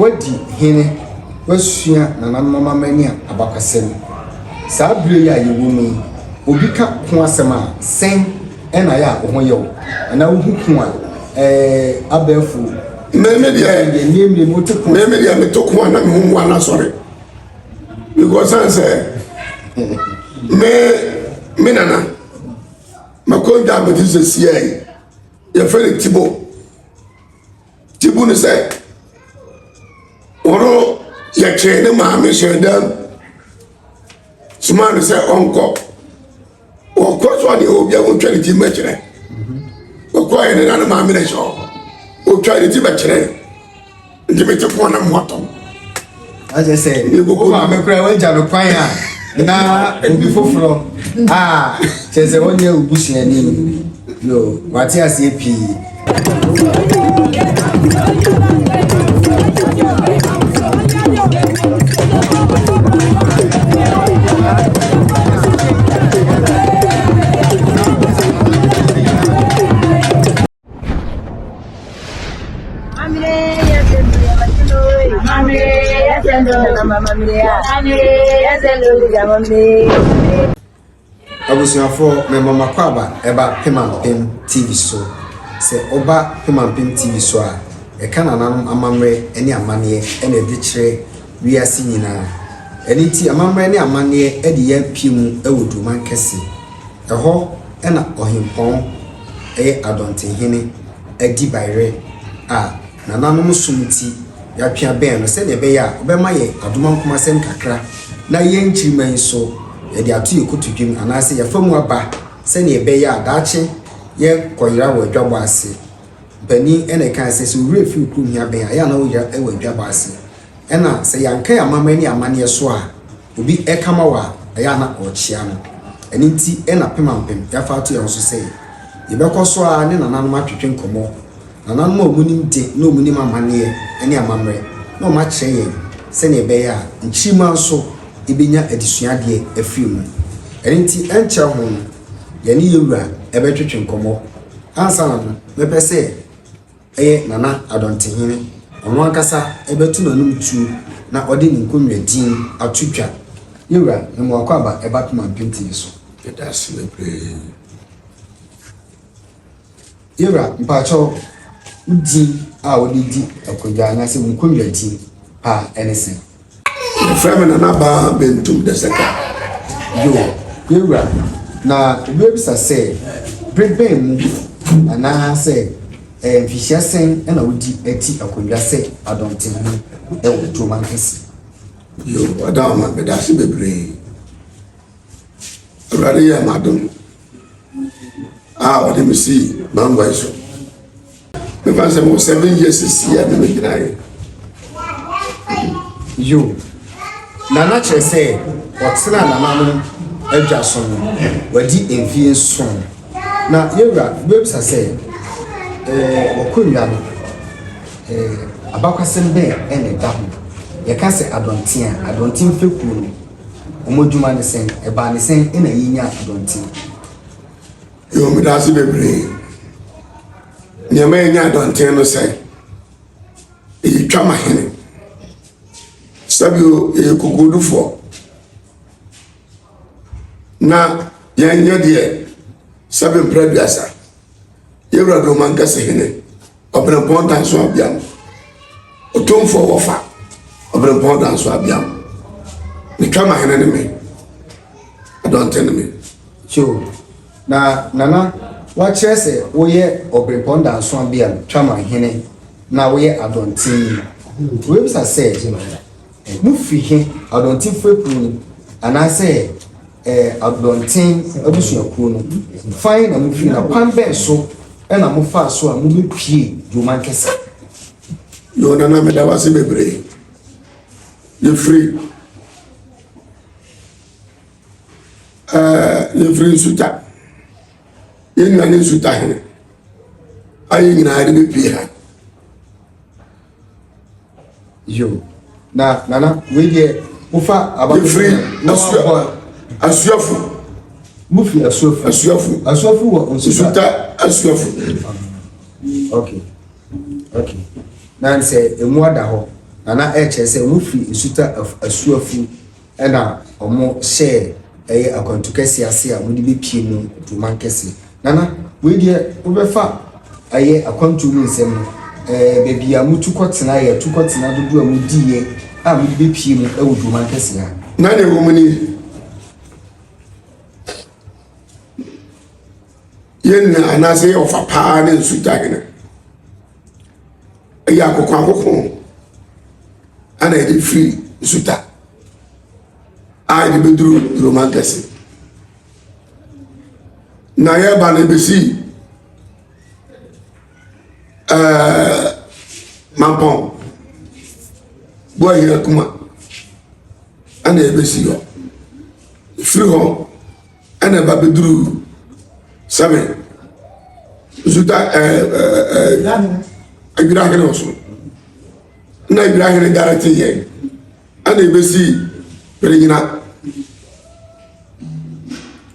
wadi hene wasua na mama mani abakasem saa bire ya yewumi obi ka ko asem a sen ena ya ho yew na wo huku a abefu meme dia me to ko na me hu ana sorry because I say me nana makonda me this is here ya fere tibo ni say oro ya chene ma me shedam suma say onko o ko so de obi a won twale ti ma kire o ko ene na ma me na sho o twale ti ba kire ndi me te ko na moto aje say o ma me kura wan ja no kwan a na obi foforo chese wonye ubusia ni yo wati ase pi abusuafo me mama kwaba eba Pemampem TV so se oba Pemampem TV so a e kana nanum amamre eni amane ena de kire wiase nyina eni ti amamre eni amane e de ya pimu ewodu man kese eho ena ohimpon adonte hene adi bayre na nanum sumti ya twa ben no se ne be ya obema ye adoma nkoma sem kakra na ye nchiriman so ye de atu ekotudwim anase ye famu aba se ne be ya daache ye koyira wo dwabo ase bani ene kan se so refi ku hia ben ya na wo ya e wo dwabo ase ena se yanka ya mama ni amane so a obi ekama wa ya na ochia no eni nti ena Pemampem ya fa atu ye so se ye be koso a ne nananum atwetwe nkomo nananum omunim de no omunim amane eni amamre no ma kyerɛ se ne be ya nchima so ibinya adisuade afiri mu enti enche ho ye ne yewura ebetwetwe nkomo ansa na mepɛ sɛ nana adontehene ono ankasa ebetu nanum tu na ode ne nkonwa din atutwa yewura ne mo akwaba eba Pemampem TV so that's the play yewura mpacho udi a odi di akodwa na se nkonwa din pa enese frame na ba bentum de seka yewura na ebisa se breben mu ana se mfihyasen na odi ati akodwa se adontehene ewoto man kese yo adama be da se bebre awari ya madam odi mi si mangwa iso me fa se mo 7 years si ya de me grai yo nana chere se otsena nananu adwa so no wadi emfie so na yewura websa se okonwa no abakwasem be ene da ho ye ka se adontin feku no omoduma ne sen eba ne sen ena yinya adontin yo me da se bebre ne ma yinya adontin no se e twa ma hene sabio kokudufo na yanya de sabio praduasa yewura do man kase hene obere ponta so abiam otomfo wofa obere ponta so abiam ni kama hene ne me adonten me cho na nana wa kire se wo ye obere ponta so abiam twama hene na wo ye adonten we bisa se mufihe adontin fepru anase adontin abusuakuo no fine na mufi na pan be so na mufa so a mu bepie dwuma kese yo na me da wase bebre you free suta yen na ni suta hene ayi nyina de bepie ha yo na nana we dey ufa about free asuafu mufi asuafu wa suta asuafu okay na say emu ada ho nana ɛkyɛ sɛ wofi nsuta asuafu ɛna ɔmo hyɛ ɛyɛ akwantu kɛse ase a wɔde bɛpie mu dwuma kɛse nana wei deɛ wobɛfa ɛyɛ akwantu mu nsɛm no baabi a mutu kɔtena yɛ tu kɔtena dodo a mudi yɛ a wɔde bɛpie mu ɛwɔ dwuma kɛse ha na ne wo mu ni yɛn na anaasɛ yɛ ɔfa paa ne nsuta hene ɛyɛ akokɔ ana yɛde firi nsuta a yɛde bɛduru dwuma kɛse na yɛba no bɛsi mampɔn bo ahina kuma ana yɛbɛsi hɔ firi hɔ ana ɛba bɛduru sɛbe nsuta adwira hene wɔ so na adwira hene dara te yɛn ana yɛbɛsi perenyina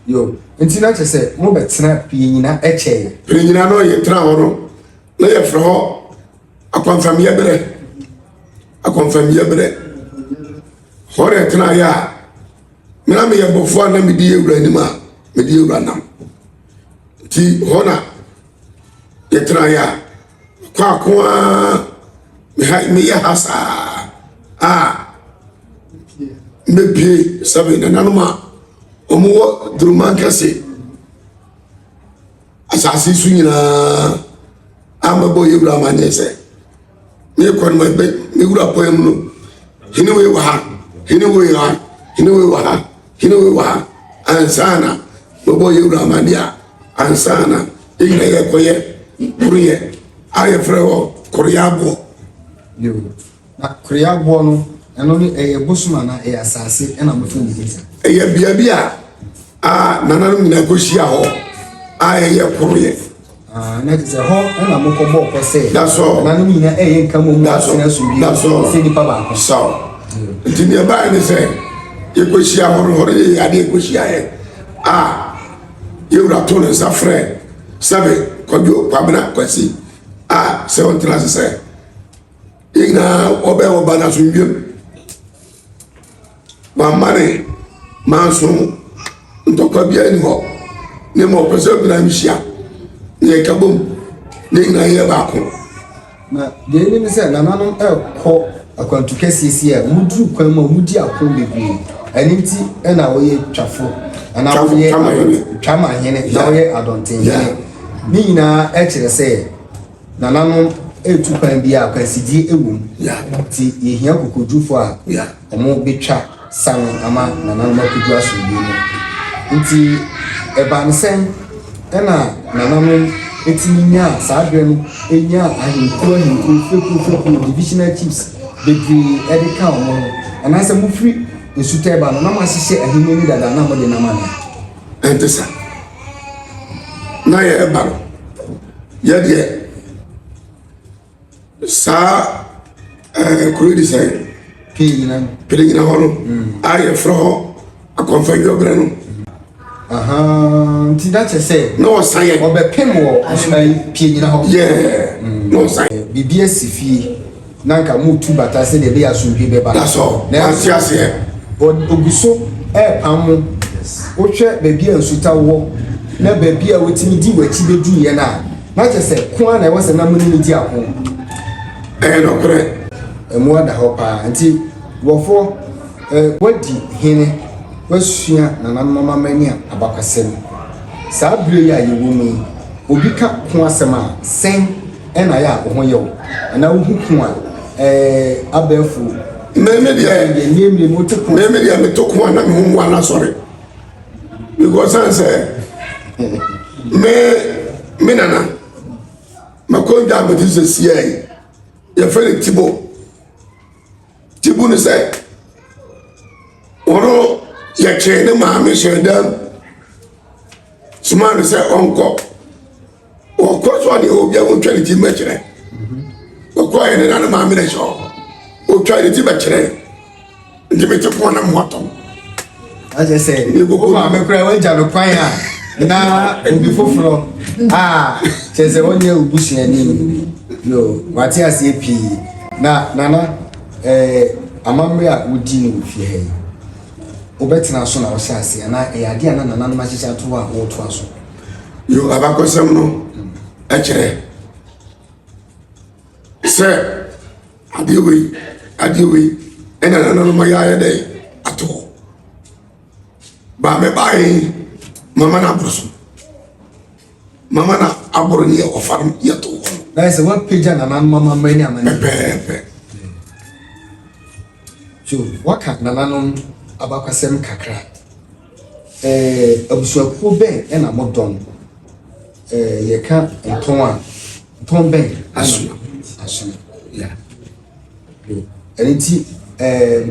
yo nti na kyerɛ sɛ mobɛtena perenyina ɛkyɛɛ perenyina no yɛ tena hɔ no na yɛfrɛ hɔ akɔmfamyɛ berɛ hɔ na ɛtena yɛ a mena meyɛ bɔfoɔ a na mede yɛwura anim a mede yɛwura nam nti hɔ na yɛtena yɛ a kɔako a meyɛ ha saa a mbɛpie sɛbe nananom a ɔmowɔ duruma nkɛse asase so nyinaa amabɔ yɛwura amanneɛ sɛ meyɛkɔ no mewura pɔɛ mu no hene wei wɔ ha hene wei wɔ ha hene wei wɔ ha hene wei wɔ ha ansa na mabɔ yɛwura amanneɛ a ansa na yɛnyina yɛkɔyɛ koroyɛ a yɛfrɛ hɔ koroyɛaboɔ na koroyɛaboɔ no ɛno ne ɛyɛ bosom ana ɛyɛ asase ɛna mofo ne bisa ɛyɛ biabi a nananom nyinaa kɔhyia hɔ a ɛyɛ koroyɛ na sɛ hɔ ɛna mokɔbɔɔ kɔ sɛ nananom nyinaa ɛyɛ nka mu asena so bi sɛ nipa baako nti deɛ ɛbaeɛ ne sɛ yɛkɔhyia hɔ no hɔ no yɛyɛ adeɛ yɛkɔhyia yɛ a yɛwura to ne nsa frɛ sɛbe kɔdwo kwabena kwasi a sɛ ɔntena ase sɛ yɛnyinaa ɔbɛyɛ wɔ ba no asomdwam wamma ne manso ntɔkwa biara ni hɔ ne ma ɔpɛ sɛ obina mhyia ne yɛka bom ne nyinaa yɛ baako na deɛ ɛnim sɛ nananom ɛkɔ akwantu kɛseɛ si a muduru kwan mu a mudi ako bebree ɛno nti ɛna wɔyɛ twafo anaa wɔyɛ twamahene na wɔyɛ adɔntenhene ne nyinaa ɛkyerɛ sɛ nananom ɛtu kwan bi a akwansidie ɛwɔ mu nti yɛhia kokodwufo a ɔmo bɛtwa san ama nananom akodwu asomdwie mu nti ɛba ne sɛn ɛna nananom ɛtumi nya saa berɛ no ɛnya ahenkuo fekuo divisional chiefs bebree ɛde ka ɔmo ho anaasɛ mofiri nsuta ɛba no na moahyehyɛ ahenni ni dada na mode nam ana ɛnte sa na yɛ ɛba no yɛdeɛ saa kuro di sɛ pere nyina hɔ no a yɛfrɛ hɔ akɔmfadwaberɛ no nti da kyerɛ sɛ na ɔsan yɛ ɔbɛpem wɔ pie nyina hɔ na ɔsan biribi asi fie na nka motu bata sɛdeɛ ɛbɛyɛ asomdwe bɛba da sɔ ante aseɛ ogu so ɛɛpam mo wohwɛ baabi a nsuta wɔ na baabi a wɔtumi di w'akyi bɛduruyɛ no a na kyerɛ sɛ ko a na ɛwɔ sɛ na mo ne ne di ako ɛyɛ nɔkorɛ ɛmu ada hɔ paa nti wɔfoɔ wadi hene wasua nananom amamani a abakwasɛm saa bere yi a yɛwɔ mu yi obi ka ko asɛm a sɛn ɛna yɛ a wo ho yɛ wo anaa wohu ko a abɛɛfo meme deɛ meto ko a na me ho mmoa no asɔre because sane sɛ me nana makɔndwa a mete sɛ siai yɛfɛ ne tibo no sɛ ɔno yɛkyerɛ ne maame hyɛ dam soma no sɛ ɔnkɔ ɔkɔ so ade obia wontwa ne ti bɛkyerɛ ɔkɔɛ ne na ne maame no hyɛ hɔ ɔtwa ne ti bɛkyerɛ nti mete kɔɔ na mmoatɔm akyɛ sɛ wo maame koraa woagya no kwan a na obi foforɔ a kyerɛ sɛ wonyɛ obusuani yo wate aseɛ pii na nana amamre a wodi ne ofie ha yi obetena so na wo sha ase na ade ana nana ma hyehyɛ to a wo to aso yo abakosem no ekere se adewe ena nana no ma ya dey ato ba me bai mama na bruso mama na aboro ni ofarum yato na se wa page nana mama mani amani pepe so waka nana no abakwasem kakra abusuakuo ben ena modon yeka nton ben asu ya enti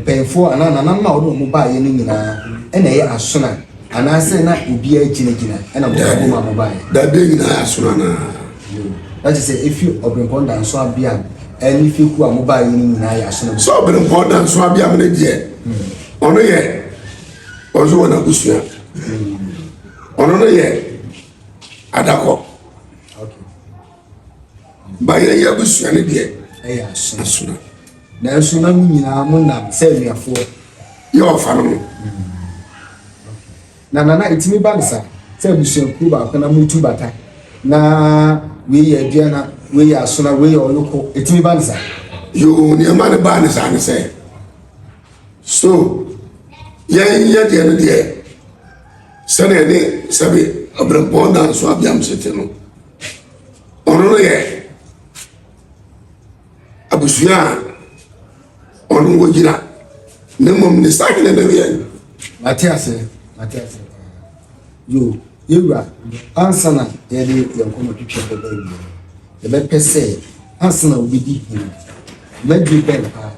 penfo anana ma wo mo ba ye no nyina ena ye asona anase na obi agina ena mo ba ye da be nyina asona na that is say if you obrempon dan so abia eni fiku a mo ba ye no nyina ya asona so obrempon dan so abia me de ono ye ozo na busua ono no ye adako okay ba ye ya busua ne de asona na so na nyina mo na se nuafo ye ofa no na itimi ba nsa se busuaku ba kana mutu bata na we ye aduana we ye asona we ye oyoko itimi ba nsa yo ni ma ne ba ne sa ne se so ye de ne de sene ne sabe obrempon dan so abiam sete no ono no ye abusua ono wo gira ne mom ne sa ne ye Matias yo yewura ansana yele yankomo twitwe bebe bi ye be pese ansana obidi hin magi ben pa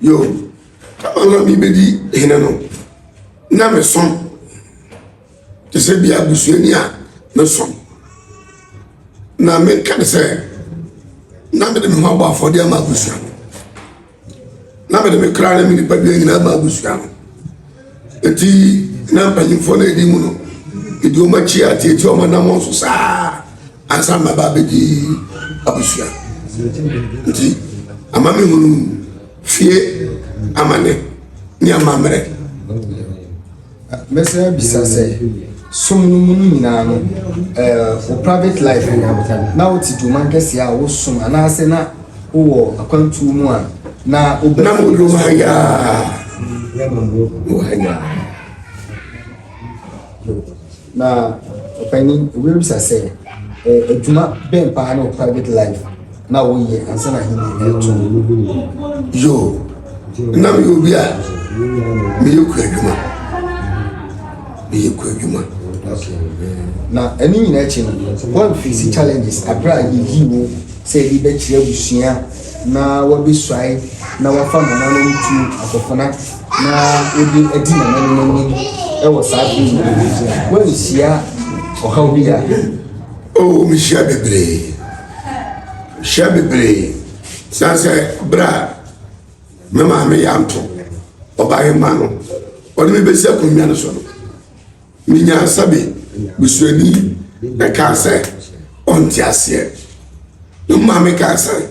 yo kama mi bedi hina no na me son te se bia busuani a me son na me kan se na me de me ho afode ama busua na me de me kra na me ni pa bia nyina ama busua eti na mpanyimfo na edi mu no edi o machi ati o manam so saa asa ma ba bedi abusua eti ama me hunu fie amane ni amamre mese bisa se sumnu munu nyina no o private life na o ti do man kese a wo sum ana se na wo akwantu mu a na obe na mo do haya na opani we bisa se adwuma ben pa na private life na wo ye ansa na hini eto yo na mi obi a mi yekwa adwuma na eni nyina echi no one face challenges abra yi wo say di be kire busua na wa be swai na wa fa mama no ntu akofona na odi adi na no no e wo sa bi wo nsia o ha obi ya o mi shia bebre sanse bra mama me yanto oba ye mano odi me be se akonwa no so no minya sabe busuani e ka se onti ase no mama ka se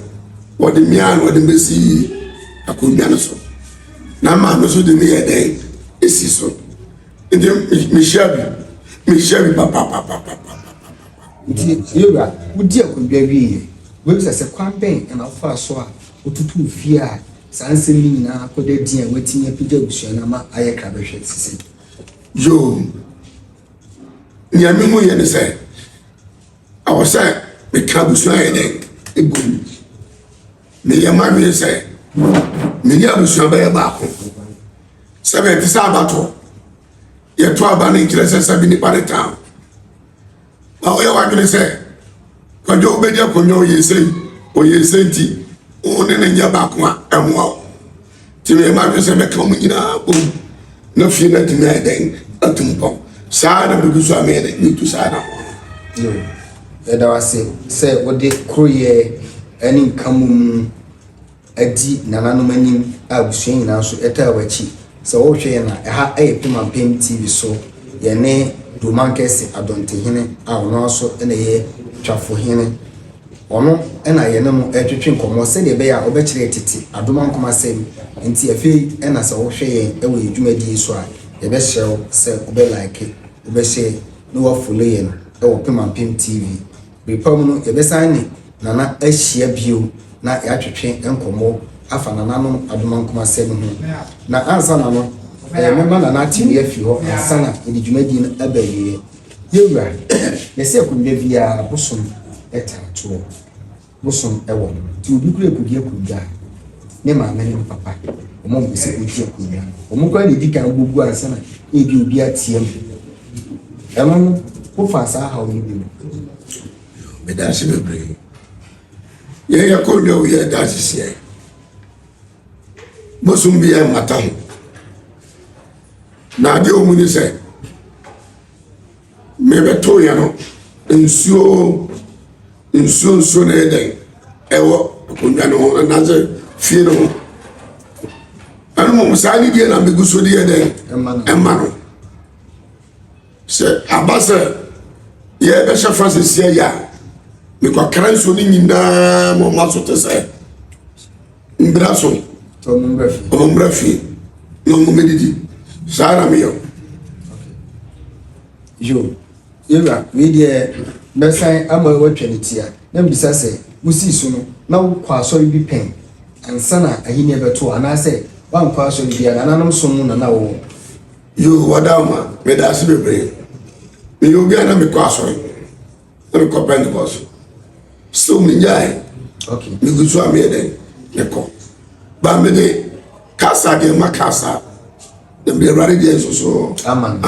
odi mian odi be si akonwa no so na mama so de me ye den esi so ndi mi shia bi papa nti yewura wodi akondwa wiye we bisa se kwan ben na fa so a otutu fie a sanse ni nyina koda din a watinye pija busua na ma aye kra behwe sisi yo ni ami mu ye ne se awose me ka busua ye den ebu me ye ma mi se me ni abusua ba ye ba ko sebe ti sa bato ye to aba ni kire se sabi ni pare town awo ye wa kire se kojo obeje konyo oye sei ti one ne nya ba ko a emwa ti me ma se me ka mu nyina bo na fi na ti na den atumpo saa na bi so amene ni tu saa na yo eda wase se wode kroye ani kamum adi nananom anim a busua nyina so eta wachi se wo hwe na ha Pema Pem TV so ye ne Domankese Adontehene a ono so ene ye twafo hene ono na ye no etwetwe nkomo se de be ya obekire tete adoma nkoma sem nti afei na se wo hwe ye ewe edwumadi so a ye be hyew se obe like obe share no wa follow ye no ewo Pemampem TV bepam no ye be san nana ahia bio na ya twetwe nkomo afa nana no adoma nkoma sem ho na ansa na no memma nana TV afi ho ansa na edwumadi no abaye yewura ne se akundwa bia bosom etato bosom ewo ti obi kure kudie kudwa ne ma me ne papa omo mo se kudie kudwa omo kwa ne dika gugu ansa na ebi obi atiem eno ko fa sa ha oni bi me da se bebre ye ya ko do ye da se bosom bi e mata ho na de omu ni se me beto ya no nsuo na eden ewo kunwa no anaze fie no anu mo sani die na meguso die eden emma no se abase ye be shafa se ya me kwa kranso ni nyina mo maso te se mbraso to mbrafi no mo medidi sara mi yo yewura we de besan ama watwanitia na mbisa se musi so no na kwa asori bi pen ansa na ahini beto anase wan kwa asori bi ananom so no na wo yo wadama me da se bebre me yo bi ana me kwa asori na me ko Pentecost so me nyai okay me gusu am yeden me ko ba me de kasa de makasa de be rare de so aman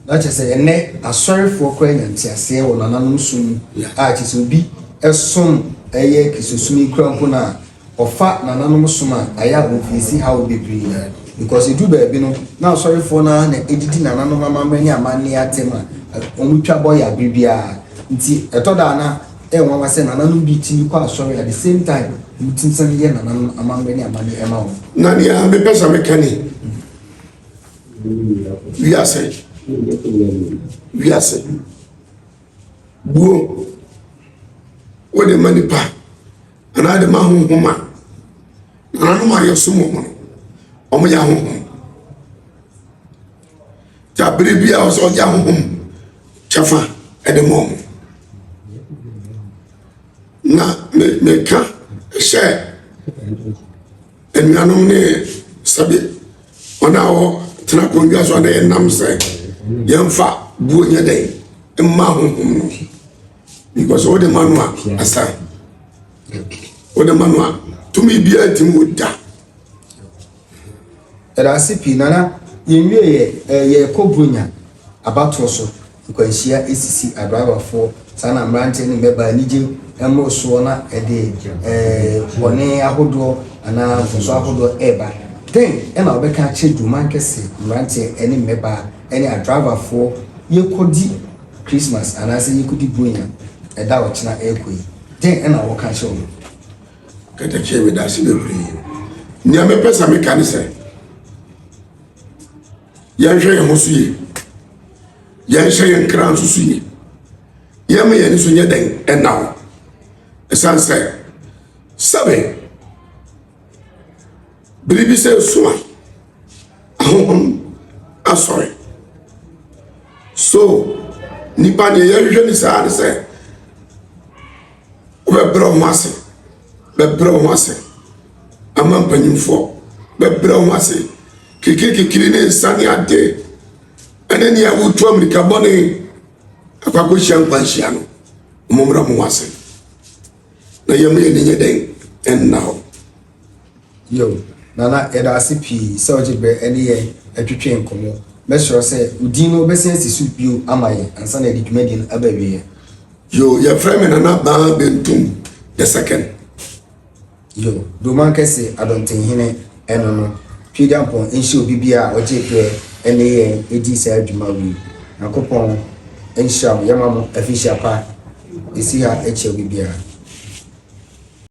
na chese ene asori for kwa nyantiase wo nananom sum a chese obi esom eye kisusumi kranko na ofa nananom sum a aya ofisi how bebre because edu ba bi no na asori for na edidi nananom amamani amani atema omutwa boy abribia nti etoda na enwa wase nananom bi timi kwa asori at the same time mutinsan ye nananom amamani amani ema wo na dia me pesa me kani we are buo wo de manipa ana de ma honhoma ana no ma yesumo mo omo ya honhom ta bribia o so ya honhom chafa e de mom na me ka she enuanom ne sabe ona o tena konjua so na enam se yemfa buo nya dai emma honhom no because all the manua asa all the manua to me bia timu da era sipi nana yenwie ye kobunya abato so nkwanhia esisi adriver for sana mrante ne beba nije emro so na ede bone ahodo ana foso ahodo eba then ena obeka che duman kese mrante ene meba ene adriver for yekodi Christmas anase yekodi bunya eda ochina ekoi then ena wo ka che o kata che me da se bebre ni ame pesa me kan se yan hwe ho so yi yan hwe yan kran so yi yam ye ni so nya den enawo esan se sabe believe se so ahom asori so nipa ne ye hwe ni sa ne se obebro mase bebro mase amam panyimfo bebro mase kikiri ne nsani ade ene ni awutu amerika bone akwako shankwanhia no momra mo wase na yemye ne nyeden ennaho yo nana eda asipi se ojibe ene ye atwetwe nkomo mesro se udino besensi supio amaye ansa na didwumadi abawie yo ya frame na ba bentum the second yo do man kese adonten hene eno no twidampo enhye obibia ojepe ene ye edi sa adwuma wi nakopon enhye yamamo afisha pa esi ha eche obibia